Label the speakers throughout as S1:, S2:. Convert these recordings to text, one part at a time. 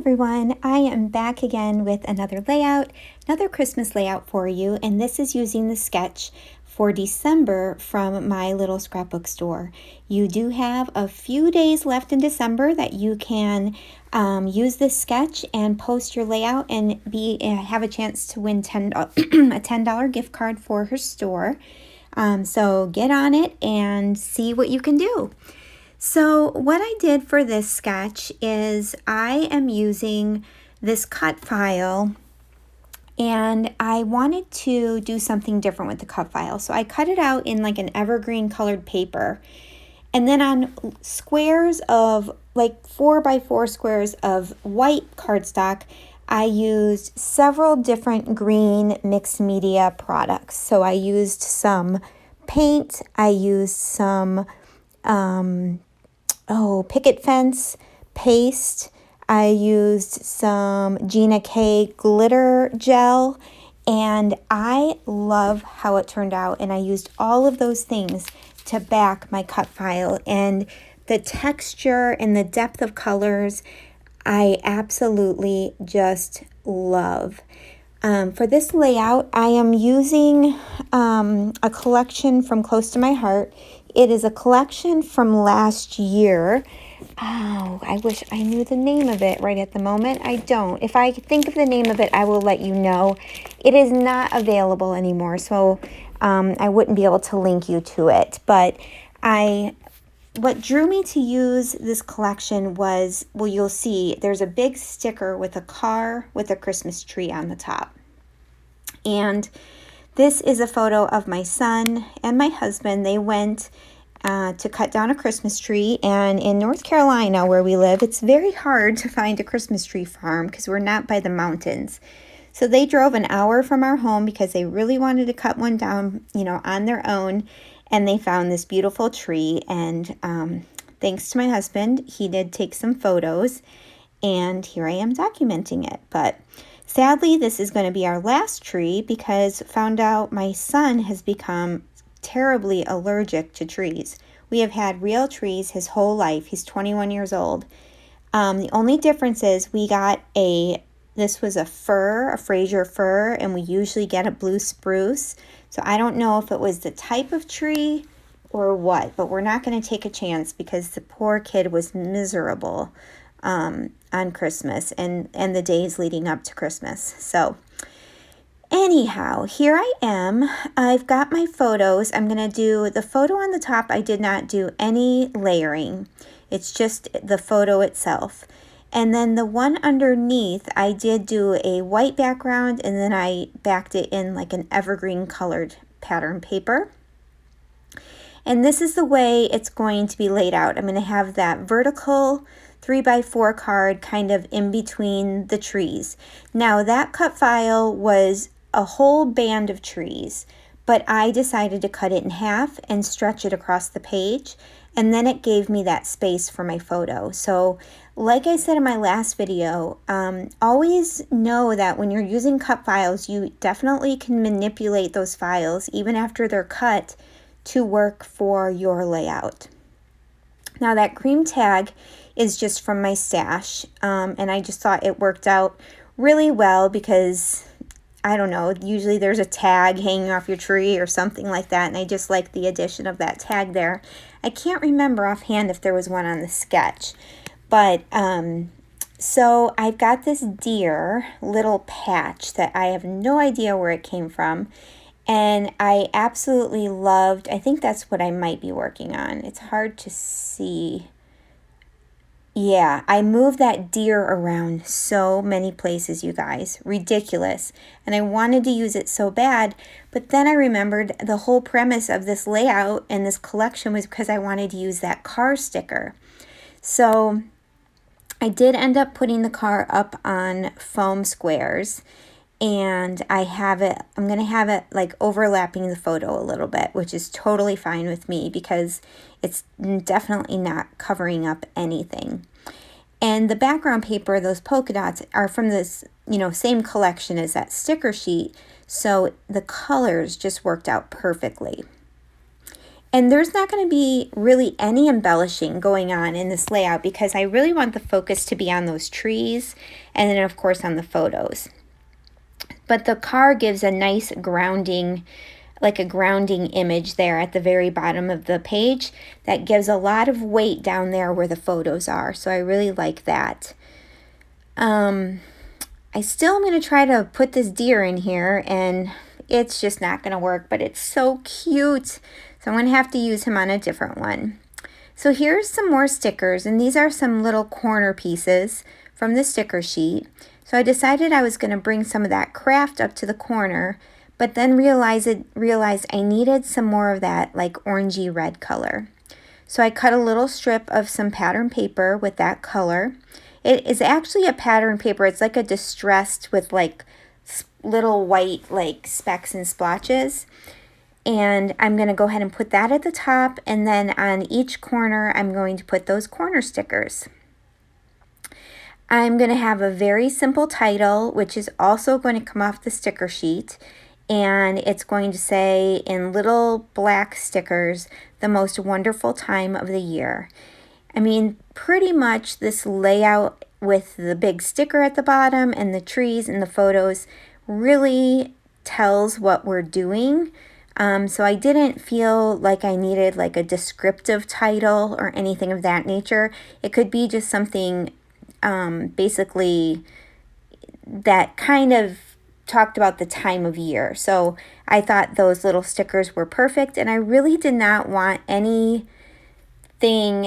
S1: everyone, I am back again with another layout, another Christmas layout for you, and this is using the sketch for December from my Little Scrapbook Store. You do have a few days left in December that you can use this sketch and post your layout and have a chance to win a $10 gift card for her store. So get on it and see what you can do. So what I did for this sketch is I am using this cut file, and I wanted to do something different with the cut file. So I cut it out in like an evergreen colored paper, and then on squares of like 4x4 squares of white cardstock, I used several different green mixed media products. So I used some paint, I used some picket fence paste. I used some Gina K glitter gel, and I love how it turned out. And I used all of those things to back my cut file, and the texture and the depth of colors, I absolutely just love. For this layout, I am using a collection from Close to My Heart. It is a collection from last year. Oh, I wish I knew the name of it right at the moment. I don't. If I think of the name of it, I will let you know. It is not available anymore, so I wouldn't be able to link you to it. But what drew me to use this collection was, well, you'll see there's a big sticker with a car with a Christmas tree on the top. And this is a photo of my son and my husband. They went to cut down a Christmas tree, and in North Carolina where we live, it's very hard to find a Christmas tree farm because we're not by the mountains. So they drove an hour from our home because they really wanted to cut one down, on their own, and they found this beautiful tree. And thanks to my husband, he did take some photos, and here I am documenting it. But sadly, this is going to be our last tree because found out my son has become terribly allergic to trees. We have had real trees his whole life. He's 21 years old. The only difference is this was a fir, a Fraser fir, and we usually get a blue spruce. So I don't know if it was the type of tree or what, but we're not going to take a chance because the poor kid was miserable on Christmas and the days leading up to Christmas. So anyhow, here I am. I've got my photos. I'm going to do the photo on the top. I did not do any layering. It's just the photo itself. And then the one underneath, I did do a white background, and then I backed it in like an evergreen colored pattern paper. And this is the way it's going to be laid out. I'm going to have that vertical 3x4 card kind of in between the trees. Now that cut file was a whole band of trees, but I decided to cut it in half and stretch it across the page, and then it gave me that space for my photo. So like I said in my last video, always know that when you're using cut files, you definitely can manipulate those files even after they're cut to work for your layout. Now that cream tag is just from my stash, and I just thought it worked out really well because, I don't know, usually there's a tag hanging off your tree or something like that, and I just like the addition of that tag there. I can't remember offhand if there was one on the sketch, but so I've got this deer little patch that I have no idea where it came from, and I absolutely loved, I think that's what I might be working on. It's hard to see. Yeah, I moved that deer around so many places, you guys. Ridiculous. And I wanted to use it so bad, but then I remembered the whole premise of this layout and this collection was because I wanted to use that car sticker. So I did end up putting the car up on foam squares, and I'm going to have it like overlapping the photo a little bit, which is totally fine with me because it's definitely not covering up anything. And the background paper, those polka dots, are from this, same collection as that sticker sheet. So the colors just worked out perfectly. And there's not going to be really any embellishing going on in this layout because I really want the focus to be on those trees and then of course on the photos. But the car gives a nice grounding, like a grounding image there at the very bottom of the page that gives a lot of weight down there where the photos are. So I really like that. I still am going to try to put this deer in here and it's just not going to work, but it's so cute. So I'm going to have to use him on a different one. So here's some more stickers, and these are some little corner pieces from the sticker sheet. So I decided I was going to bring some of that craft up to the corner, but then realized I needed some more of that like orangey red color. So I cut a little strip of some pattern paper with that color. It is actually a pattern paper. It's like a distressed with like little white like specks and splotches. And I'm going to go ahead and put that at the top, and then on each corner I'm going to put those corner stickers. I'm going to have a very simple title, which is also going to come off the sticker sheet, and it's going to say in little black stickers, the most wonderful time of the year. I mean, pretty much this layout with the big sticker at the bottom and the trees and the photos really tells what we're doing. So I didn't feel like I needed like a descriptive title or anything of that nature. It could be just something basically that kind of talked about the time of year. So I thought those little stickers were perfect, and I really did not want anything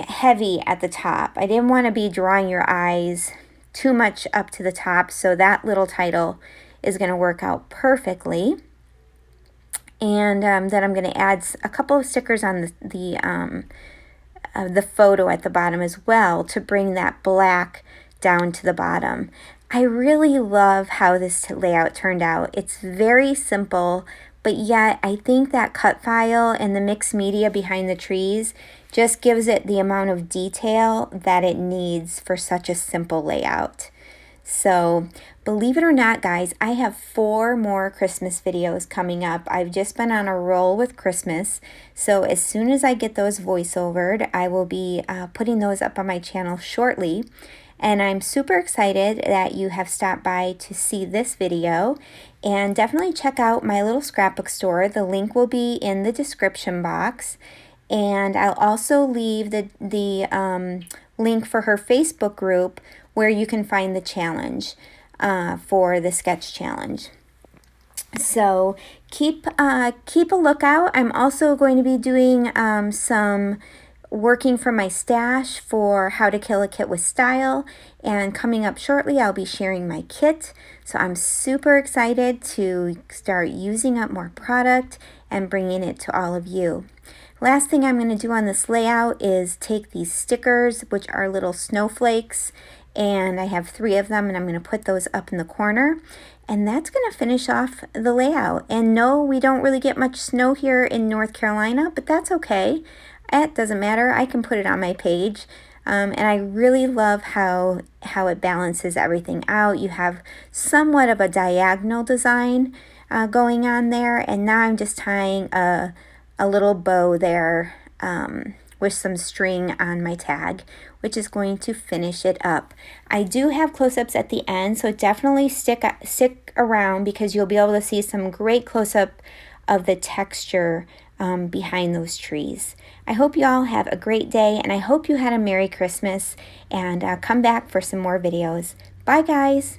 S1: heavy at the top. I didn't want to be drawing your eyes too much up to the top, so that little title is going to work out perfectly. And then I'm going to add a couple of stickers on the photo at the bottom as well to bring that black down to the bottom. I really love how this layout turned out. It's very simple, but yet I think that cut file and the mixed media behind the trees just gives it the amount of detail that it needs for such a simple layout. So believe it or not, guys, I have 4 more Christmas videos coming up. I've just been on a roll with Christmas. So as soon as I get those voiceovered, I will be putting those up on my channel shortly. And I'm super excited that you have stopped by to see this video. And definitely check out my little scrapbook store. The link will be in the description box. And I'll also leave the link for her Facebook group where you can find the challenge for the sketch challenge. So keep a lookout. I'm also going to be doing some working from my stash for how to kill a kit with style, and coming up shortly I'll be sharing my kit. So I'm super excited to start using up more product and bringing it to all of you. Last thing I'm going to do on this layout is take these stickers, which are little snowflakes, and I have 3 of them, and I'm going to put those up in the corner, and that's going to finish off the layout. And no, we don't really get much snow here in North Carolina, but that's okay. It doesn't matter. I can put it on my page. And I really love how it balances everything out. You have somewhat of a diagonal design going on there, and now I'm just tying a little bow there with some string on my tag, which is going to finish it up. I do have close-ups at the end, so definitely stick around because you'll be able to see some great close-up of the texture behind those trees. I hope you all have a great day, and I hope you had a Merry Christmas, and come back for some more videos. Bye, guys.